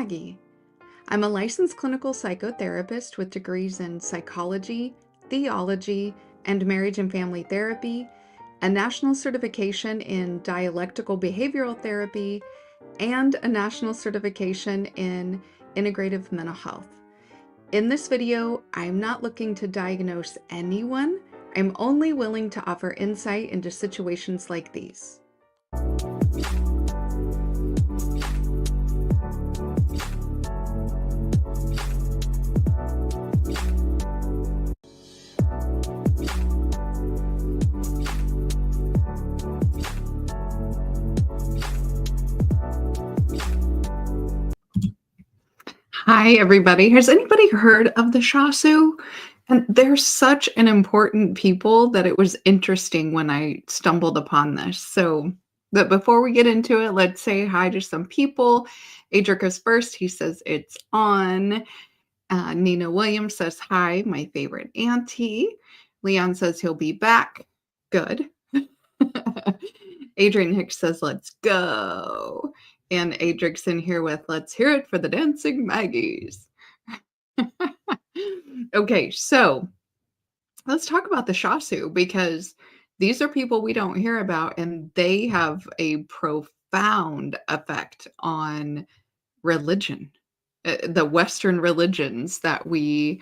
Maggie. I'm a licensed clinical psychotherapist with degrees in psychology, theology, and marriage and family therapy, a national certification in dialectical behavioral therapy, and a national certification in integrative mental health. In this video, I'm not looking to diagnose anyone. I'm only willing to offer insight into situations like these. Hi, everybody. Has anybody heard of the Shasu? And they're such an important people that it was interesting when I stumbled upon this. But before we get into it, let's say hi to some people. Adric goes first. He says it's on. Nina Williams says hi, my favorite auntie. Leon says he'll be back. Good. Adrian Hicks says, let's go. And Adric's in here with, let's hear it for the Dancing Maggies. Okay, so let's talk about the Shasu, because these are people we don't hear about, and they have a profound effect on religion, the Western religions that we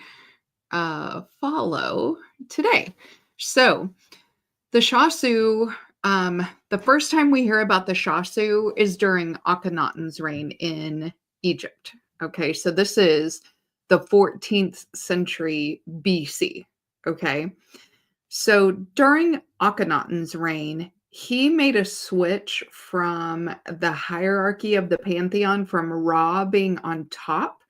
follow today. So the Shasu, the first time we hear about the Shasu is during Akhenaten's reign in Egypt. Okay, so this is the 14th century BC. Okay, so during Akhenaten's reign, he made a switch from the hierarchy of the pantheon, from Ra being on top,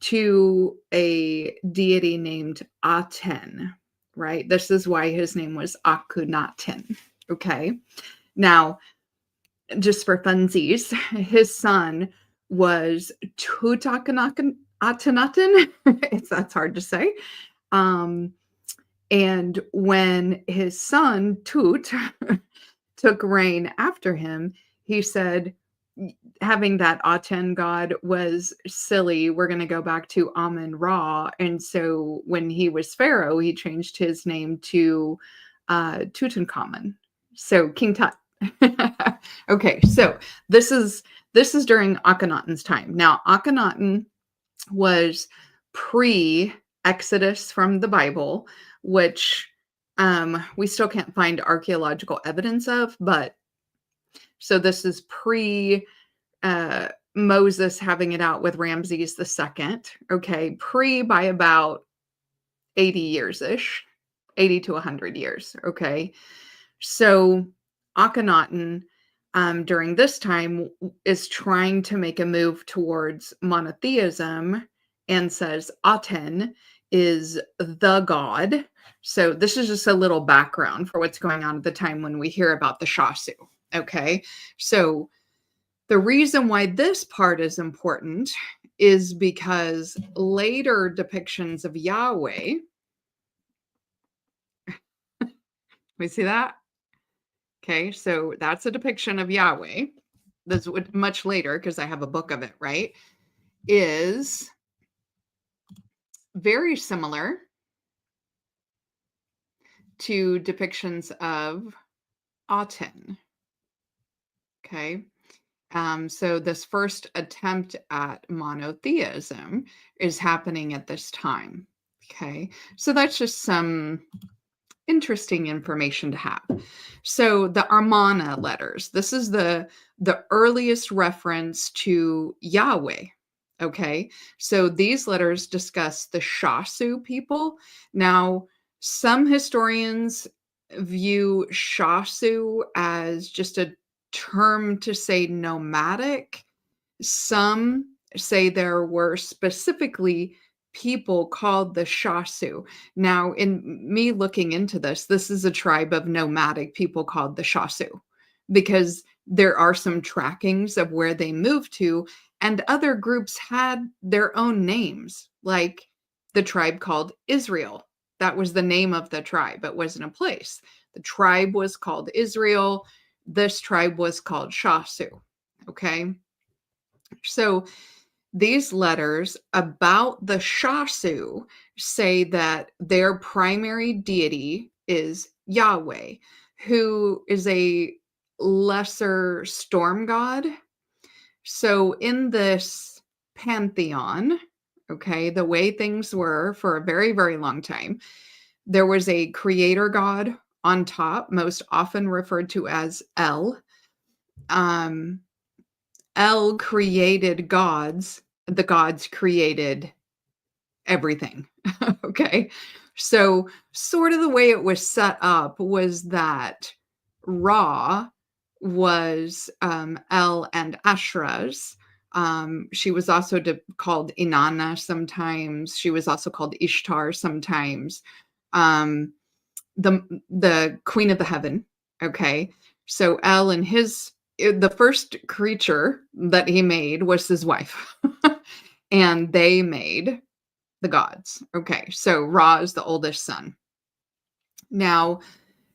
to a deity named Aten, right? This is why his name was Akhenaten. Okay. Now, just for funsies, his son was Tutankhamun. That's hard to say. And when his son Tut took reign after him, he said, having that Aten god was silly. We're going to go back to Amun-Ra. And so when he was pharaoh, he changed his name to Tutankhamun. So King Tut. Okay, so this is during Akhenaten's time. Now, Akhenaten was pre-Exodus from the Bible, which we still can't find archaeological evidence of, but so this is pre Moses having it out with Ramses II. Okay, pre by about 80 years-ish, 80 to 100 years. Okay, so Akhenaten during this time is trying to make a move towards monotheism and says Aten is the god. So this is just a little background for what's going on at the time when we hear about the Shasu. Okay, so the reason why this part is important is because later depictions of Yahweh, we see that? Okay, so that's a depiction of Yahweh. This would much later, because I have a book of it, right? Is very similar to depictions of Aten. Okay. So this first attempt at monotheism is happening at this time. Okay. So that's just some interesting information to have. So the Amarna letters, this is the earliest reference to Yahweh. Okay. So these letters discuss the Shasu people. Now, some historians view Shasu as just a term to say nomadic. Some say there were specifically people called the Shasu. Now, in me looking into this, this is a tribe of nomadic people called the Shasu, because there are some trackings of where they moved to, and other groups had their own names, like the tribe called Israel. That was the name of the tribe. It wasn't a place. The tribe was called Israel. This tribe was called Shasu. Okay. So These letters about the Shasu say that their primary deity is Yahweh, who is a lesser storm god. So in this pantheon, okay, the way things were for a very, very long time, there was a creator god on top, most often referred to as El. Um, El created gods. The gods created everything. Okay. So, sort of the way it was set up was that Ra was El and Ashra's. She was also called Inanna sometimes. She was also called Ishtar sometimes. Um, the queen of the heaven. Okay. So El and the first creature that he made was his wife. And they made the gods. Okay, so Ra is the oldest son. Now,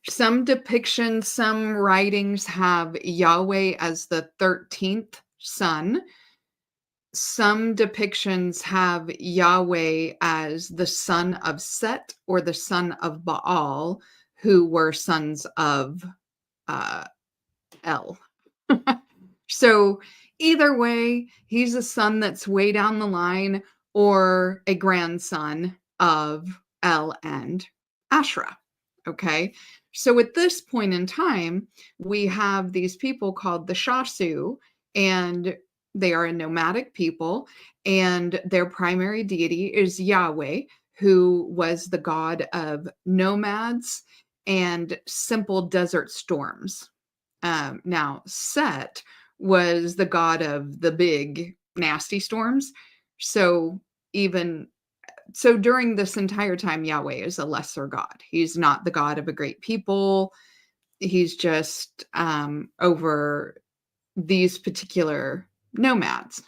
some depictions, some writings have Yahweh as the 13th son. Some depictions have Yahweh as the son of Set or the son of Baal, who were sons of uh, El. So either way, he's a son that's way down the line or a grandson of El and Ashra. Okay. So at this point in time, we have these people called the Shasu, and they are a nomadic people, and their primary deity is Yahweh, who was the god of nomads and simple desert storms. Now, Set was the god of the big, nasty storms. So, even so, during this entire time, Yahweh is a lesser god. He's not the god of a great people. He's just over these particular nomads.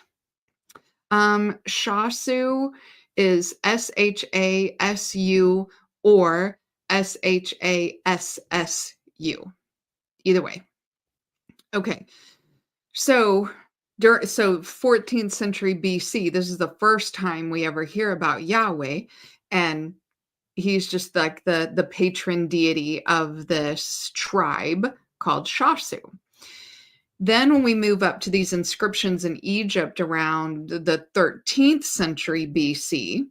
Shasu is Shasu or Shassu. Either way. Okay. So 14th century BC, this is the first time we ever hear about Yahweh, and he's just like the patron deity of this tribe called Shasu. Then when we move up to these inscriptions in Egypt around the 13th century BC,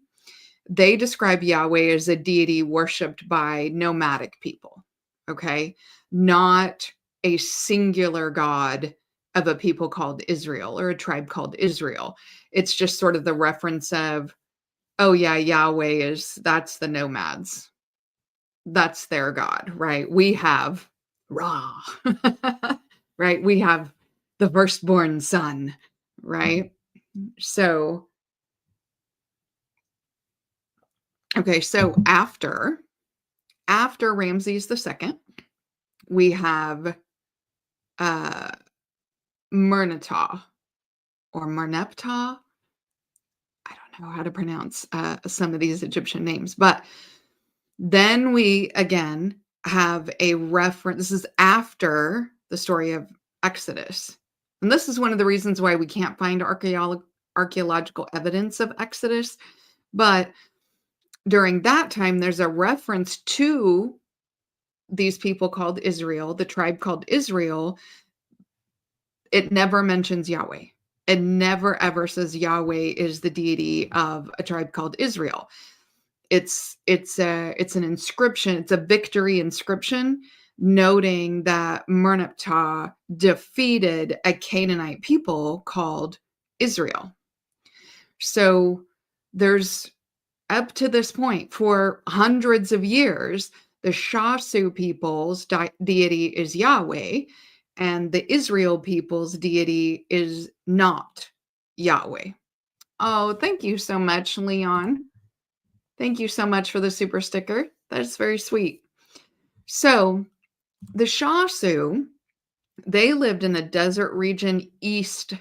they describe Yahweh as a deity worshipped by nomadic people, okay? Not a singular god of a people called Israel or a tribe called Israel. It's just sort of the reference of, oh yeah, Yahweh that's the nomads. That's their god, right? We have Ra, right? We have the firstborn son, right? So, okay, so after Ramses II, we have Merneptah or Merneptah. I don't know how to pronounce some of these Egyptian names, but then we again have a reference. This is after the story of Exodus. And this is one of the reasons why we can't find archaeological evidence of Exodus. But during that time, there's a reference to these people called Israel, the tribe called Israel. It never mentions Yahweh. It never ever says Yahweh is the deity of a tribe called Israel. It's an inscription. It's a victory inscription noting that Merneptah defeated a Canaanite people called Israel. So there's up to this point for hundreds of years, the Shasu people's deity is Yahweh, and the Israel people's deity is not Yahweh. Oh, thank you so much, Leon. Thank you so much for the super sticker. That's very sweet. So the Shasu, they lived in a desert region east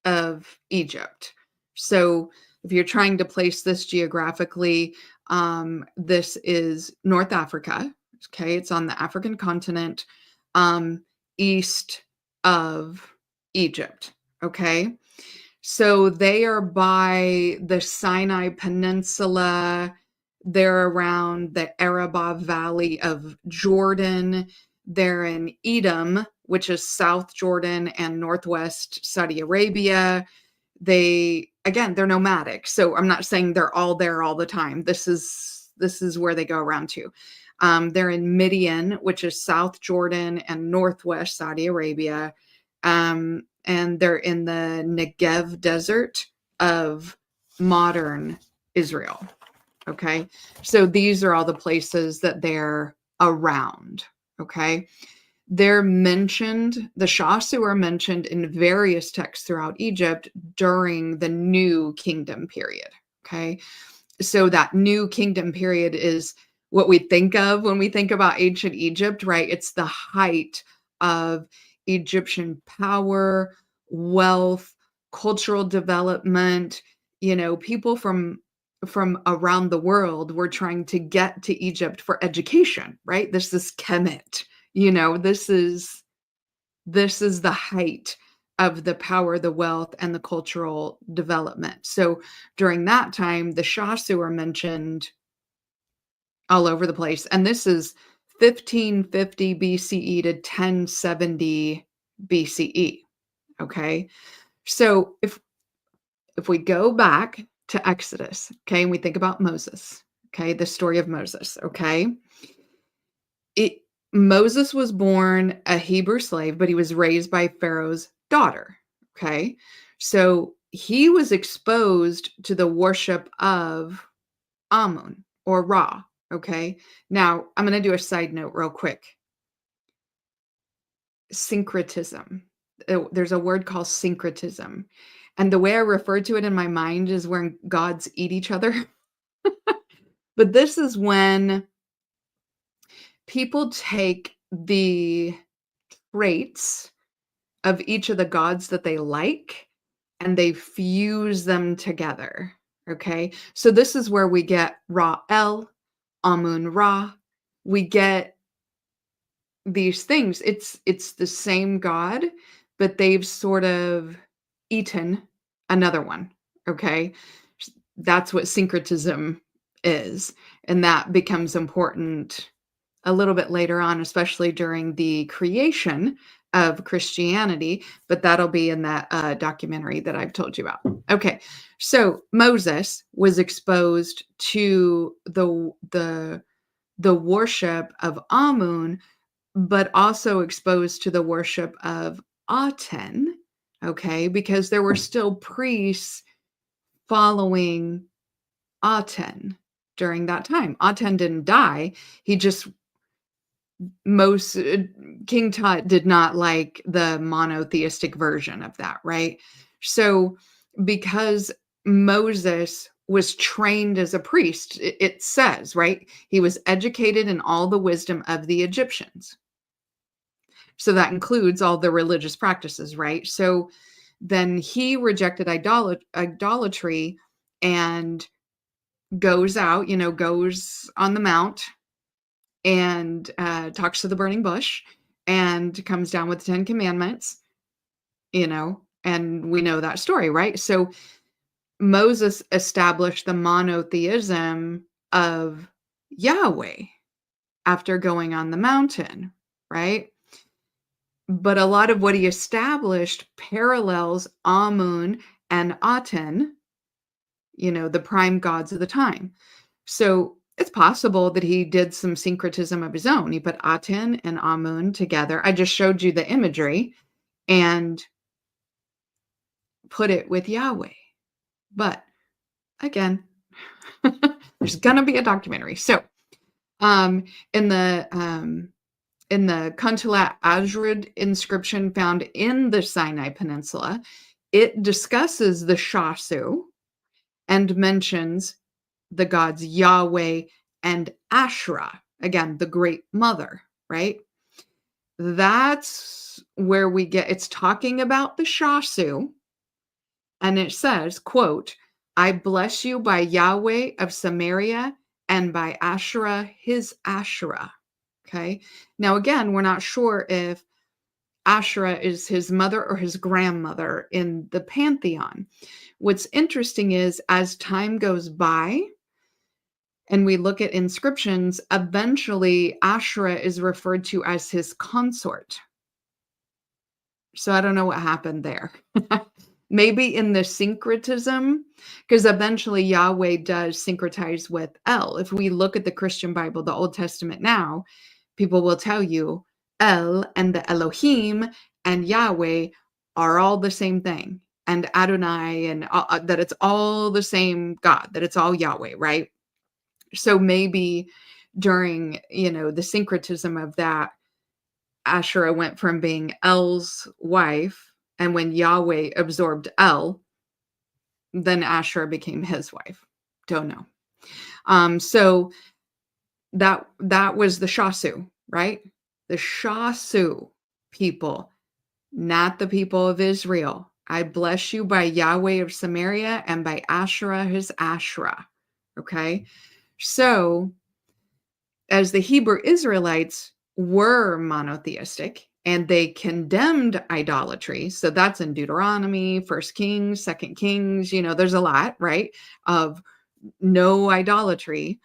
of Egypt. So if you're trying to place this geographically, this is North Africa. Okay, it's on the African continent, east of Egypt. Okay, So they are by the Sinai Peninsula. They're around the Arabah Valley of Jordan. They're in Edom, which is South Jordan and Northwest Saudi Arabia. They're nomadic. So I'm not saying they're all there all the time. This is where they go around to. They're in Midian, which is South Jordan and Northwest Saudi Arabia. And they're in the Negev desert of modern Israel. Okay. So these are all the places that they're around. Okay. They're mentioned, the Shasu are mentioned in various texts throughout Egypt during the New Kingdom period. Okay. So that New Kingdom period is what we think of when we think about ancient Egypt, right? It's the height of Egyptian power, wealth, cultural development. People from around the world were trying to get to Egypt for education, right? This is Kemet. This is the height of the power, the wealth, and the cultural development. So during that time, the Shasu are mentioned all over the place. And this is 1550 BCE to 1070 BCE. Okay. So if we go back to Exodus, okay, and we think about Moses, okay, the story of Moses, okay, Moses was born a Hebrew slave, but he was raised by Pharaoh's daughter, okay? So he was exposed to the worship of Amun or Ra, okay? Now, I'm going to do a side note real quick. Syncretism. There's a word called syncretism. And the way I refer to it in my mind is when gods eat each other. But this is when people take the traits of each of the gods that they like and they fuse them together. Okay. So this is where we get Ra El, Amun Ra. We get these things. It's the same God, but they've sort of eaten another one. Okay. That's what syncretism is. And that becomes important a little bit later on, especially during the creation of Christianity, but that'll be in that documentary that I've told you about. Okay, so Moses was exposed to the worship of Amun, but also exposed to the worship of Aten. Okay, because there were still priests following Aten during that time. Aten didn't die; he just most King Tut did not like the monotheistic version of that, right? So because Moses was trained as a priest, it says, right? He was educated in all the wisdom of the Egyptians. So that includes all the religious practices, right? So then he rejected idolatry and goes out, goes on the mount and talks to the burning bush and comes down with the 10 commandments, and we know that story, right? So Moses established the monotheism of Yahweh after going on the mountain, right? But a lot of what he established parallels Amun and Aten, the prime gods of the time. So it's possible that he did some syncretism of his own. He put Aten and Amun together. I just showed you the imagery and put it with Yahweh. But again, there's gonna be a documentary. So in the Kuntalat Ajrid inscription found in the Sinai Peninsula, it discusses the Shasu and mentions the gods Yahweh and Asherah, again, the great mother, right? That's where it's talking about the Shasu, and it says, quote, I bless you by Yahweh of Samaria and by Asherah, his Asherah. Okay. Now, again, we're not sure if Asherah is his mother or his grandmother in the pantheon. What's interesting is as time goes by and we look at inscriptions, eventually Asherah is referred to as his consort. So I don't know what happened there. Maybe in the syncretism, because eventually Yahweh does syncretize with El. If we look at the Christian Bible, the Old Testament now, people will tell you El and the Elohim and Yahweh are all the same thing. And Adonai and that it's all the same God, that it's all Yahweh, right? So maybe during, the syncretism of that, Asherah went from being El's wife, and when Yahweh absorbed El, then Asherah became his wife. Don't know. So that was the Shasu, right? The Shasu people, not the people of Israel. I bless you by Yahweh of Samaria and by Asherah his Asherah. Okay. So as the Hebrew Israelites were monotheistic and they condemned idolatry, so that's in Deuteronomy, First Kings, Second Kings, there's a lot, right, of no idolatry.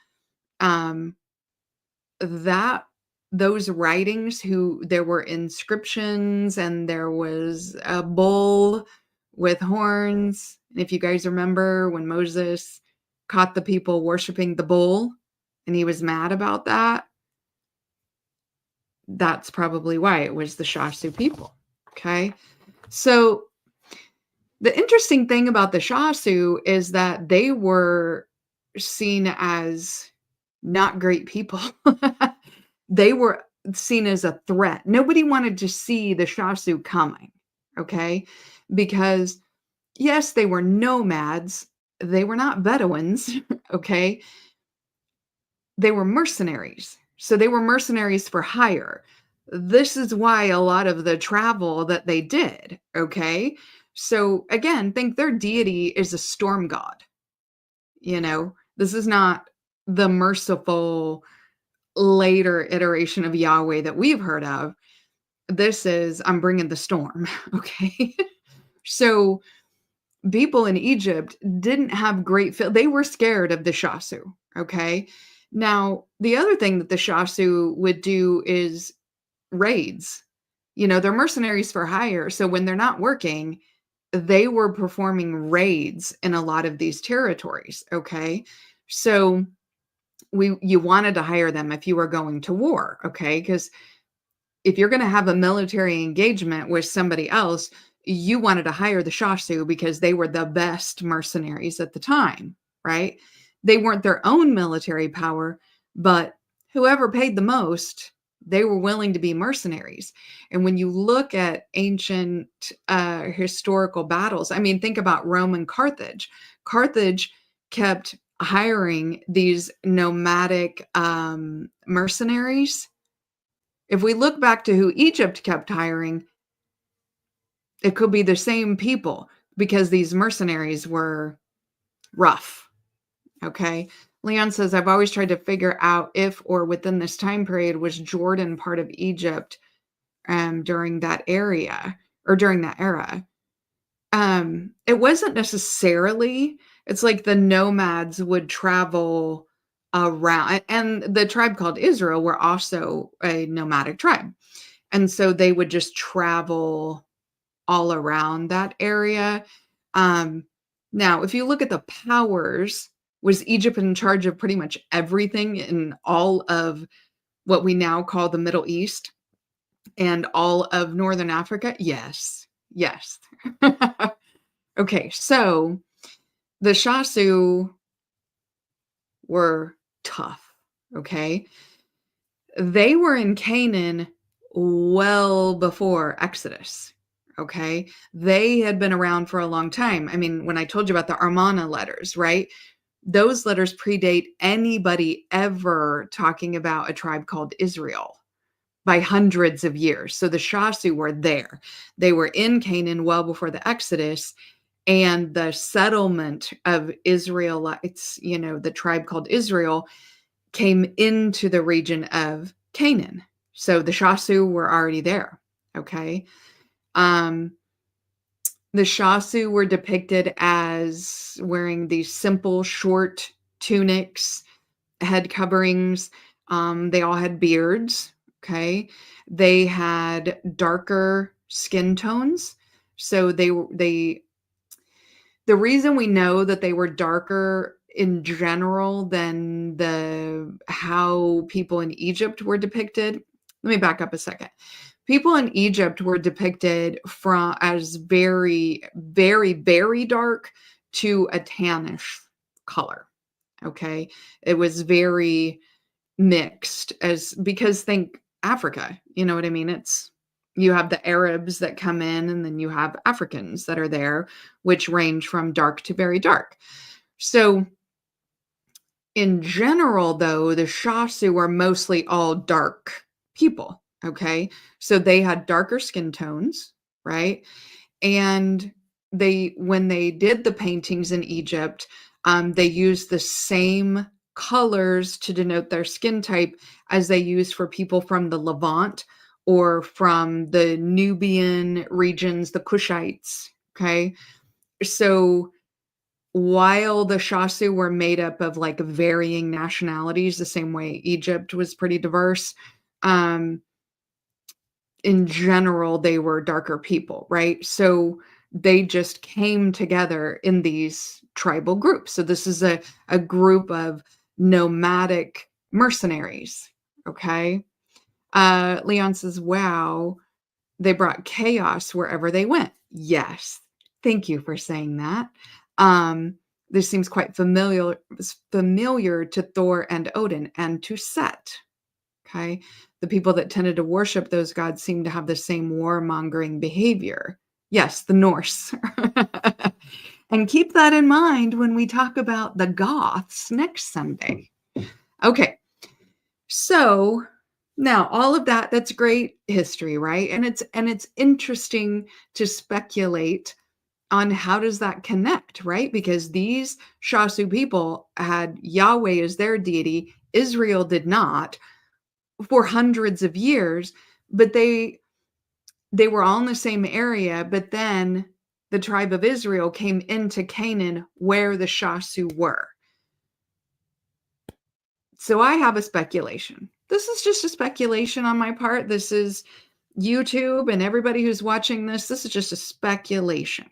That those writings, there were inscriptions and there was a bull with horns. And if you guys remember when Moses caught the people worshiping the bull and he was mad about that, that's probably why it was the Shasu people. Okay. So the interesting thing about the Shasu is that they were seen as not great people. They were seen as a threat. Nobody wanted to see the Shasu coming. Okay. Because yes, they were nomads. They were not Bedouins. Okay. They were mercenaries. So they were mercenaries for hire. This is why a lot of the travel that they did, okay? So again, think their deity is a storm god. This is not the merciful later iteration of Yahweh that we've heard of. This is, I'm bringing the storm, okay? So people in Egypt didn't have great they were scared of the Shasu, okay? Now, the other thing that the Shasu would do is raids. They're mercenaries for hire, so when they're not working, they were performing raids in a lot of these territories, okay? So you wanted to hire them if you were going to war, okay? Because if you're going to have a military engagement with somebody else, you wanted to hire the Shasu because they were the best mercenaries at the time, right? They weren't their own military power, but whoever paid the most, they were willing to be mercenaries. And when you look at ancient historical battles, I mean, think about Rome and Carthage. Carthage kept hiring these nomadic mercenaries. If we look back to who Egypt kept hiring, it could be the same people because these mercenaries were rough. Okay. Leon says, I've always tried to figure out if or within this time period was Jordan part of Egypt during that area or during that era. It wasn't necessarily, it's like the nomads would travel around, and the tribe called Israel were also a nomadic tribe. And so they would just travel all around that area. Now, if you look at the powers, was Egypt in charge of pretty much everything in all of what we now call the Middle East and all of Northern Africa? Yes. Yes. Okay, so the Shasu were tough, okay? They were in Canaan well before Exodus, okay? They had been around for a long time. I mean, when I told you about the Amarna letters, right? Those letters predate anybody ever talking about a tribe called Israel by hundreds of years. So the Shasu were there. They were in Canaan well before the Exodus, and the settlement of Israelites, the tribe called Israel, came into the region of Canaan. So the Shasu were already there. Okay. Um, the Shasu were depicted as wearing these simple, short tunics, head coverings. They all had beards. Okay. They had darker skin tones. So the reason we know that they were darker in general than the how people in Egypt were depicted. Let me back up a second. People in Egypt were depicted from as very, very, very dark to a tannish color. Okay. It was very mixed as because think Africa, you know what I mean? It's you have the Arabs that come in and then you have Africans that are there, which range from dark to very dark. So in general, though, the Shasu are mostly all dark people. Okay. So they had darker skin tones, right? And when they did the paintings in Egypt, they used the same colors to denote their skin type as they used for people from the Levant or from the Nubian regions, the Kushites. Okay. So while the Shasu were made up of like varying nationalities, the same way Egypt was pretty diverse, um, in general, they were darker people, right? So they just came together in these tribal groups. So this is a group of nomadic mercenaries. Okay. Leon says, wow, they brought chaos wherever they went. Yes. Thank you for saying that. This seems quite familiar to Thor and Odin and to Set. Okay. The people that tended to worship those gods seem to have the same warmongering behavior. Yes, the Norse. And keep that in mind when we talk about the Goths next Sunday. Okay. So now all of that's great history, right? And it's interesting to speculate on how does that connect, right? Because these Shasu people had Yahweh as their deity, Israel did not for hundreds of years, but they were all in the same area, but then the tribe of Israel came into Canaan where the Shasu were. So I have a speculation. This is just a speculation on my part. This is YouTube and everybody who's watching this. This is just a speculation.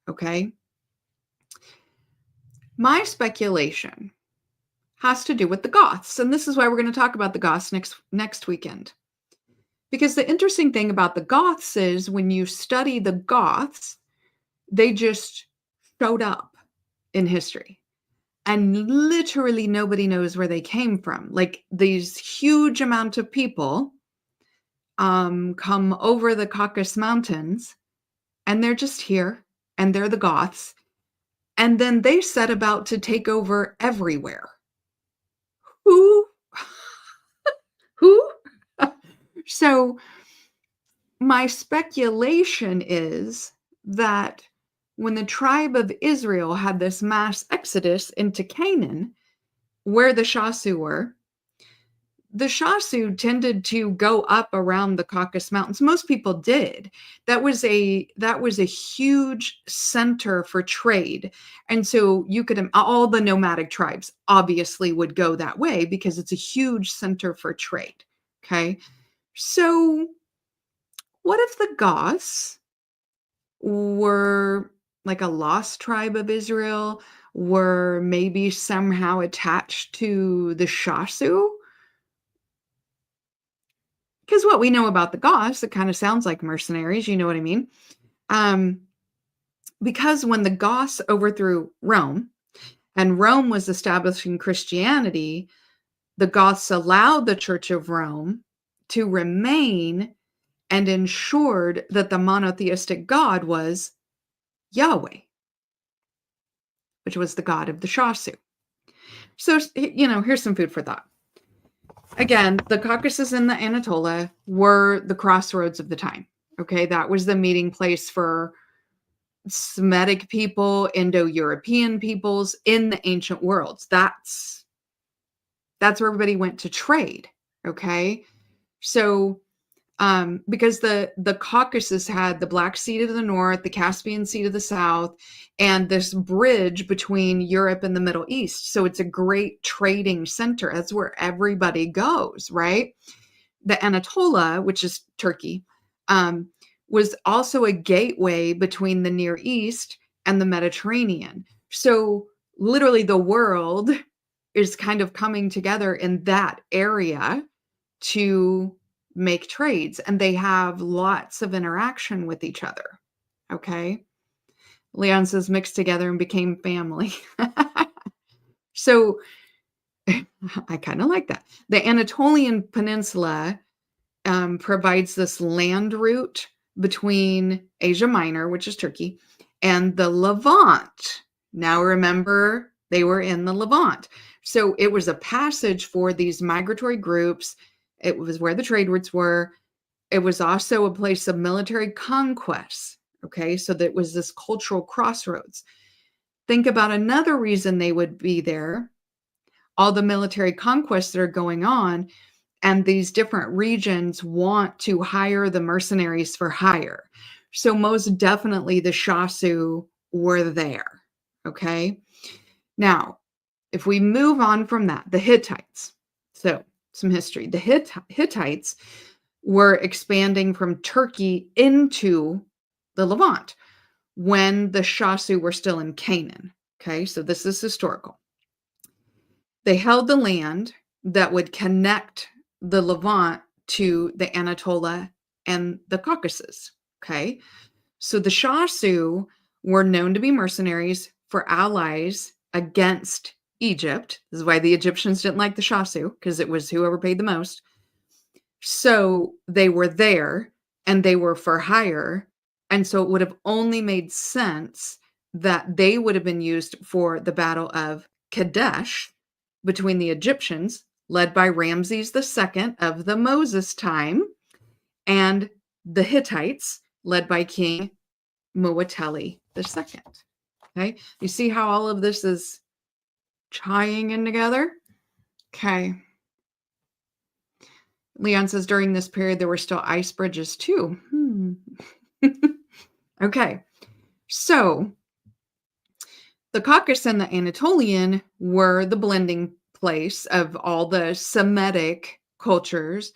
Okay. My speculation has to do with the Goths. And this is why we're going to talk about the Goths next weekend. Because the interesting thing about the Goths is when you study the Goths, they just showed up in history. And literally nobody knows where they came from. Like these huge amount of people come over the Caucasus Mountains and they're just here and they're the Goths. And then they set about to take over everywhere. Who? Who? So my speculation is that when the tribe of Israel had this mass exodus into Canaan, where the Shasu were, the Shasu tended to go up around the Caucasus Mountains. Most people did. That was a huge center for trade. And so you could all the nomadic tribes obviously would go that way because it's a huge center for trade. Okay? So what if the Goths were like a lost tribe of Israel, were maybe somehow attached to the Shasu? Because what we know about the Goths, it kind of sounds like mercenaries, you know what I mean? Because when the Goths overthrew Rome and Rome was establishing Christianity, the Goths allowed the Church of Rome to remain and ensured that the monotheistic God was Yahweh, which was the God of the Shasu. So, here's some food for thought. Again, the Caucasus and the Anatolia were the crossroads of the time. Okay, that was the meeting place for Semitic people, Indo-European peoples in the ancient worlds. That's where everybody went to trade. Okay, so because the Caucasus had the Black Sea to the north, the Caspian Sea to the south, and this bridge between Europe and the Middle East. So it's a great trading center. That's where everybody goes, right? The Anatolia, which is Turkey, was also a gateway between the Near East and the Mediterranean. So literally the world is kind of coming together in that area to make trades, and they have lots of interaction with each other. Okay. Leon says mixed together and became family. So I kind of like that. The Anatolian Peninsula provides this land route between Asia Minor, which is Turkey, and the Levant. Now remember, they were in the Levant. So it was a passage for these migratory groups. It was where the trade routes were. It was also a place of military conquests. Okay, so that was this cultural crossroads. Think about another reason they would be there. All the military conquests that are going on, and these different regions want to hire the mercenaries for hire. So most definitely the Shasu were there. Okay. Now, if we move on from that, the Hittites. So some history. The Hittites were expanding from Turkey into the Levant when the Shasu were still in Canaan. Okay. So this is historical. They held the land that would connect the Levant to the Anatolia and the Caucasus. Okay. So the Shasu were known to be mercenaries for allies against Egypt. This is why the Egyptians didn't like the Shasu, because it was whoever paid the most. So they were there and they were for hire. And so it would have only made sense that they would have been used for the Battle of Kadesh between the Egyptians, led by Ramses II of the Moses time, and the Hittites, led by King Muwatalli II. Okay, you see how all of this is tying in together? Okay. Leon says during this period there were still ice bridges too. Okay, so the Caucasus and the Anatolian were the blending place of all the Semitic cultures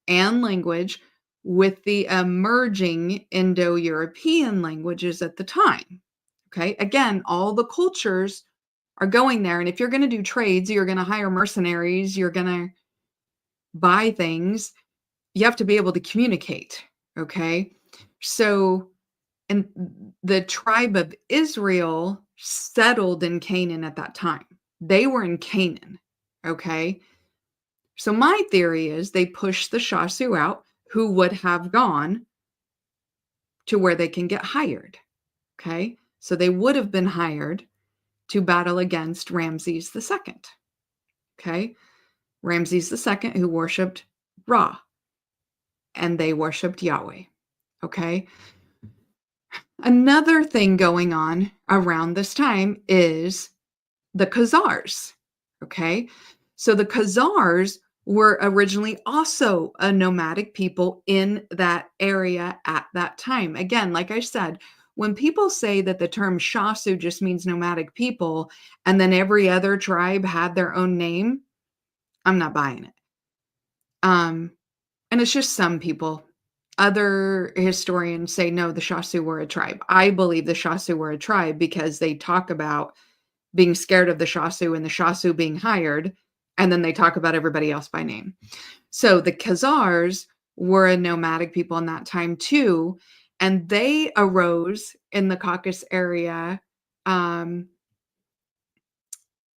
and language with the emerging Indo-European languages at the time. Okay, again, all the cultures are going there. And if you're going to do trades, you're going to hire mercenaries, you're going to buy things, you have to be able to communicate. Okay, so, and the tribe of Israel settled in Canaan at that time. They were in Canaan. Okay. So my theory is they pushed the Shasu out, who would have gone to where they can get hired. Okay. So they would have been hired to battle against Ramses II. Okay. Ramses II, who worshiped Ra, and they worshiped Yahweh. Okay. Another thing going on around this time is the Khazars. Okay. So the Khazars were originally also a nomadic people in that area at that time. Again, like I said, when people say that the term Shasu just means nomadic people and then every other tribe had their own name, I'm not buying it. And it's just some people. Other historians say, no, the Shasu were a tribe. I believe the Shasu were a tribe because they talk about being scared of the Shasu and the Shasu being hired, and then they talk about everybody else by name. So the Khazars were a nomadic people in that time too, and they arose in the Caucasus area.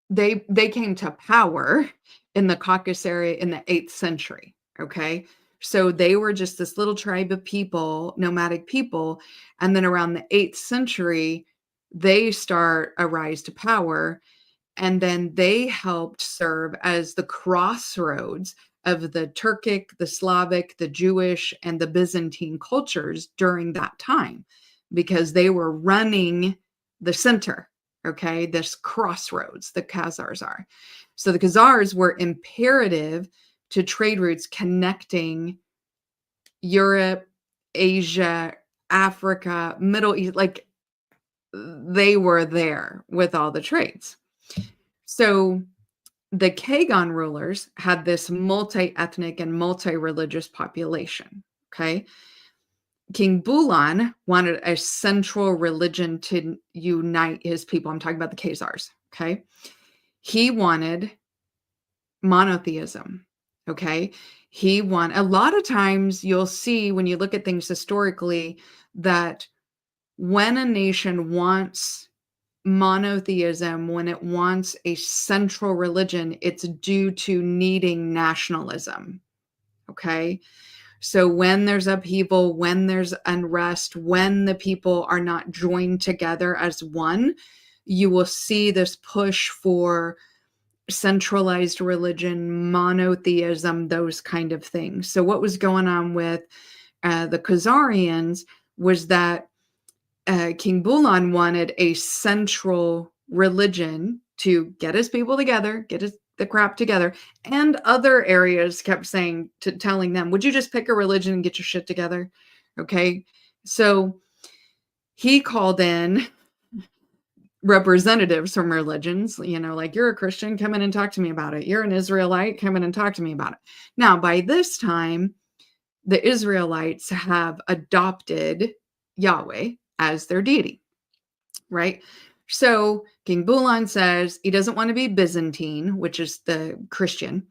They came to power in the Caucasus area in the 8th century. Okay. So they were just this little tribe of people, nomadic people. And then around the 8th century, they start a rise to power. And then they helped serve as the crossroads of the Turkic, the Slavic, the Jewish, and the Byzantine cultures during that time, because they were running the center. Okay, this crossroads, the Khazars are. So the Khazars were imperative to trade routes connecting Europe, Asia, Africa, Middle East, like they were there with all the trades. So the Kagan rulers had this multi-ethnic and multi-religious population. Okay. King Bulan wanted a central religion to unite his people. I'm talking about the Khazars. Okay. He wanted monotheism. Okay. A lot of times you'll see when you look at things historically that when a nation wants monotheism, when it wants a central religion, it's due to needing nationalism. Okay. So when there's upheaval, when there's unrest, when the people are not joined together as one, you will see this push for centralized religion, monotheism, those kind of things. So what was going on with the Khazarians was that King Bulan wanted a central religion to get his people together, the crap together, and other areas kept telling them, would you just pick a religion and get your shit together? Okay. So he called in representatives from religions, like, you're a Christian, come in and talk to me about it. You're an Israelite, come in and talk to me about it. Now, by this time, the Israelites have adopted Yahweh as their deity, right? So King Bulan says he doesn't want to be Byzantine, which is the Christian,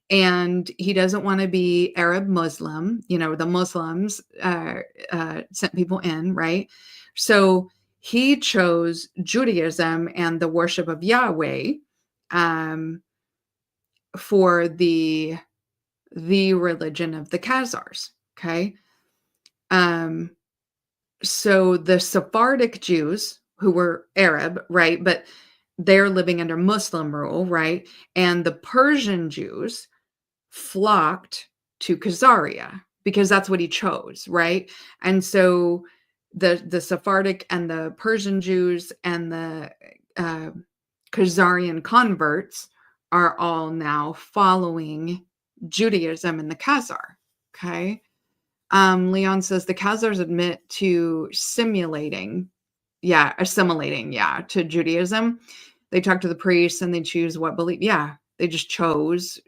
and he doesn't want to be Arab Muslim. The Muslims sent people in, right? So he chose Judaism and the worship of Yahweh for the religion of the Khazars. Okay. So the Sephardic Jews, who were Arab, right, but they're living under Muslim rule, right, and the Persian Jews flocked to Khazaria because that's what he chose, right? And so the Sephardic and the Persian Jews and the Khazarian converts are all now following Judaism in the Khazar. Okay. Leon says the Khazars admit to assimilating, to Judaism. They talk to the priests and they choose what belief. Yeah, they just chose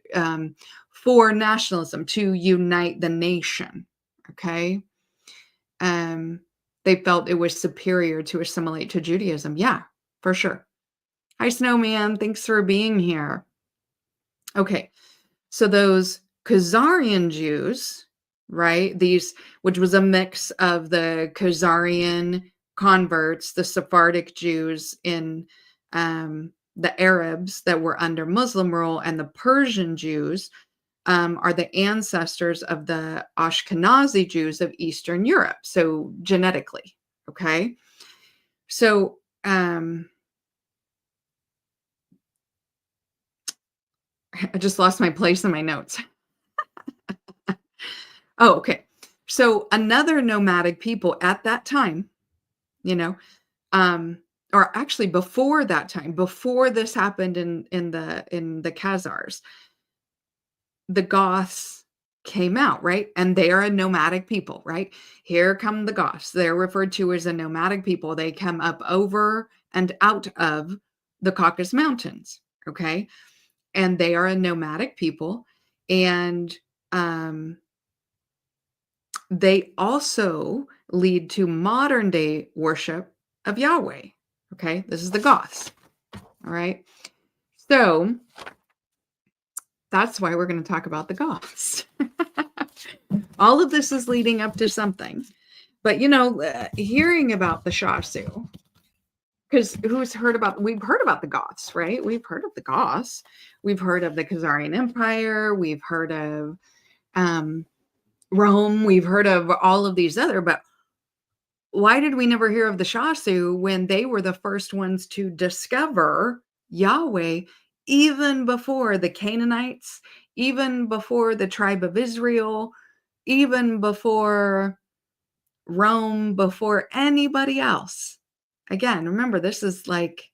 for nationalism, to unite the nation. Okay. They felt it was superior to assimilate to Judaism. Yeah, for sure. Hi, Snowman. Thanks for being here. Okay. So those Khazarian Jews, right? Which was a mix of the Khazarian converts, the Sephardic Jews in the Arabs that were under Muslim rule, and the Persian Jews are the ancestors of the Ashkenazi Jews of Eastern Europe. So genetically, okay? So I just lost my place in my notes. Oh, okay. So another nomadic people at that time, or actually before that time, before this happened in the Khazars, the Goths came out, right? And they are a nomadic people, right? Here come the Goths. They're referred to as a nomadic people. They come up over and out of the Caucasus Mountains, okay? And they are a nomadic people. And they also lead to modern day worship of Yahweh. Okay, this is the Goths. All right. So that's why we're going to talk about the Goths. All of this is leading up to something. But, hearing about the Shasu, because we've heard about the Goths, right? We've heard of the Goths. We've heard of the Khazarian Empire. We've heard of Rome. We've heard of all of these other, but why did we never hear of the Shasu when they were the first ones to discover Yahweh, even before the Canaanites, even before the tribe of Israel, even before Rome, before anybody else? Again, remember, this is like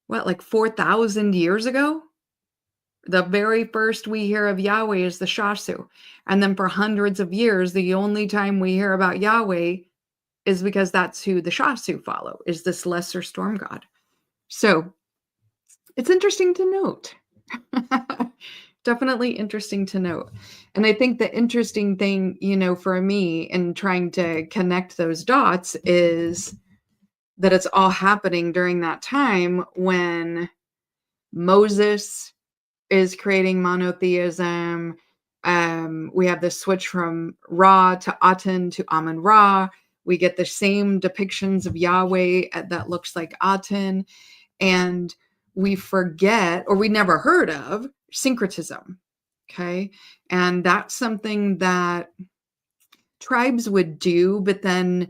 4,000 years ago? The very first we hear of Yahweh is the Shasu. And then for hundreds of years, the only time we hear about Yahweh is because that's who the Shasu follow, is this lesser storm god. So it's interesting to note. Definitely interesting to note. And I think the interesting thing, for me in trying to connect those dots is that it's all happening during that time when Moses is creating monotheism. We have the switch from Ra to Aten to Amun Ra. We get the same depictions of Yahweh that looks like Aten. And we forget, or we never heard of, syncretism. Okay. And that's something that tribes would do, but then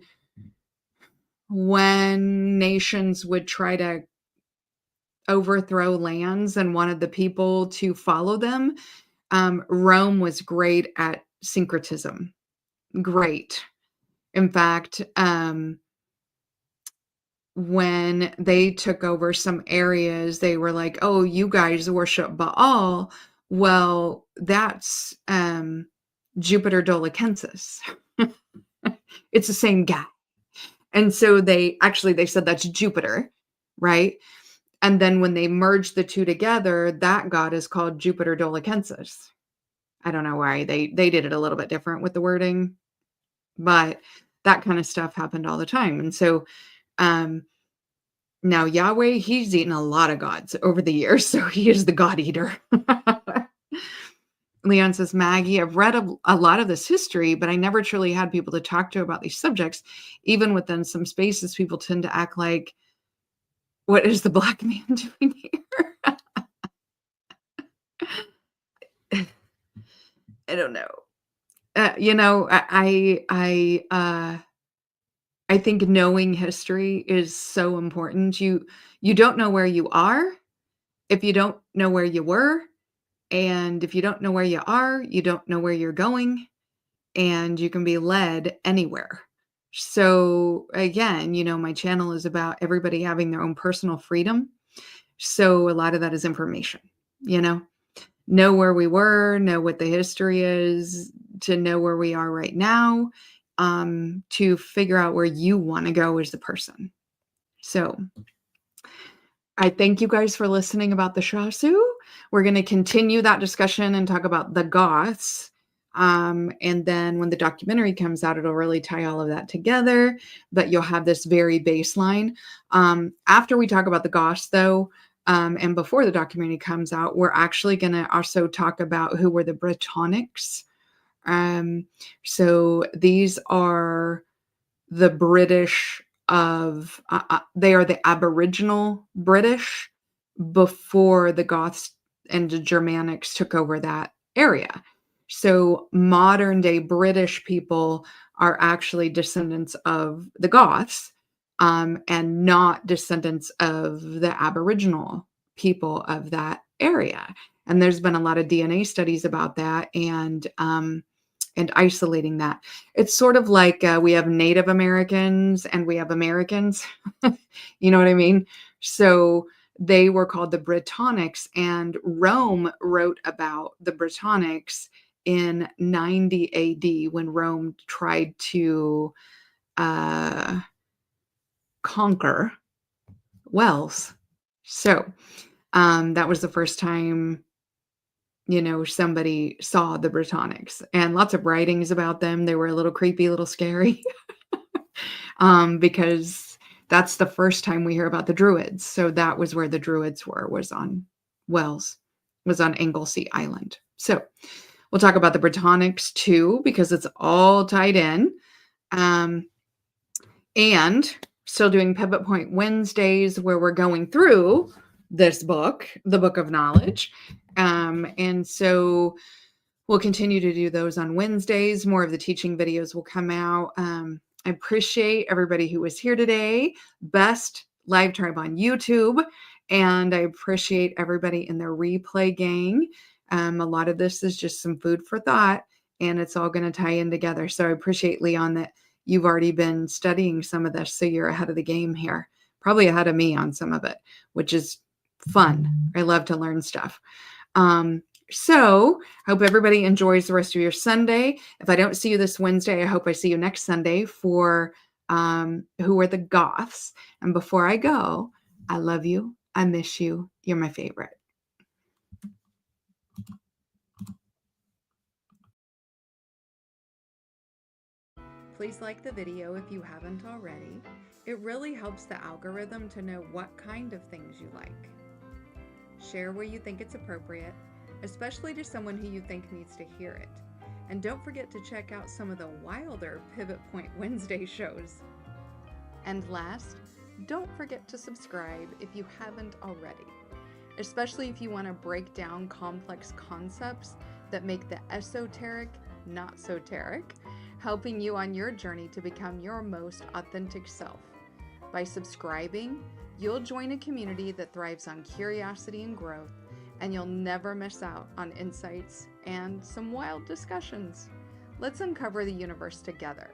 when nations would try to overthrow lands and wanted the people to follow them, Rome was great at syncretism. Great. In fact, when they took over some areas, they were like, oh, you guys worship Baal. Well, that's Jupiter Dolicensis. It's the same guy. And so they said that's Jupiter, right? And then when they merged the two together, that god is called Jupiter Dolicensis. I don't know why they did it a little bit different with the wording, but that kind of stuff happened all the time. And so now Yahweh, he's eaten a lot of gods over the years, so he is the god eater. Leon says, Maggie, I've read a lot of this history, but I never truly had people to talk to about these subjects. Even within some spaces, people tend to act like, what is the black man doing here? I don't know. I think knowing history is so important. You don't know where you are if you don't know where you were. And if you don't know where you are, you don't know where you're going, and you can be led anywhere. So again, my channel is about everybody having their own personal freedom. So a lot of that is information, know where we were, know what the history is, to know where we are right now, to figure out where you want to go as the person. So I thank you guys for listening about the Shasu. We're going to continue that discussion and talk about the Goths. And then when the documentary comes out, it'll really tie all of that together, but you'll have this very baseline. After we talk about the Goths, though, and before the documentary comes out, we're actually going to also talk about who were the Britannics. So these are the British they are the Aboriginal British before the Goths and the Germanics took over that area. So modern day British people are actually descendants of the Goths, and not descendants of the Aboriginal people of that area. And there's been a lot of DNA studies about that, and isolating that. It's sort of like we have Native Americans and we have Americans. You know what I mean? So they were called the Britannics, and Rome wrote about the Britannics in 90 AD when Rome tried to conquer Wales. So that was the first time somebody saw the Britannics, and lots of writings about them. They were a little creepy, a little scary, because that's the first time we hear about the Druids. So that was where the Druids was on Wales, was on Anglesey Island. So we'll talk about the Britannics too, because it's all tied in. And still doing Pivot Point Wednesdays, where we're going through this book, the Book of Knowledge. And so we'll continue to do those on Wednesdays. More of the teaching videos will come out. I appreciate everybody who was here today. Best Live Tribe on YouTube. And I appreciate everybody in their replay gang. A lot of this is just some food for thought, and it's all going to tie in together. So I appreciate, Leon, that you've already been studying some of this. So you're ahead of the game here, probably ahead of me on some of it, which is fun. I love to learn stuff. So I hope everybody enjoys the rest of your Sunday. If I don't see you this Wednesday, I hope I see you next Sunday for Who Are the Goths. And before I go, I love you. I miss you. You're my favorite. Please like the video if you haven't already. It really helps the algorithm to know what kind of things you like. Share where you think it's appropriate, especially to someone who you think needs to hear it. And don't forget to check out some of the wilder Pivot Point Wednesday shows. And last, don't forget to subscribe if you haven't already, especially if you want to break down complex concepts that make the esoteric not so teric, helping you on your journey to become your most authentic self. By subscribing, you'll join a community that thrives on curiosity and growth, and you'll never miss out on insights and some wild discussions. Let's uncover the universe together.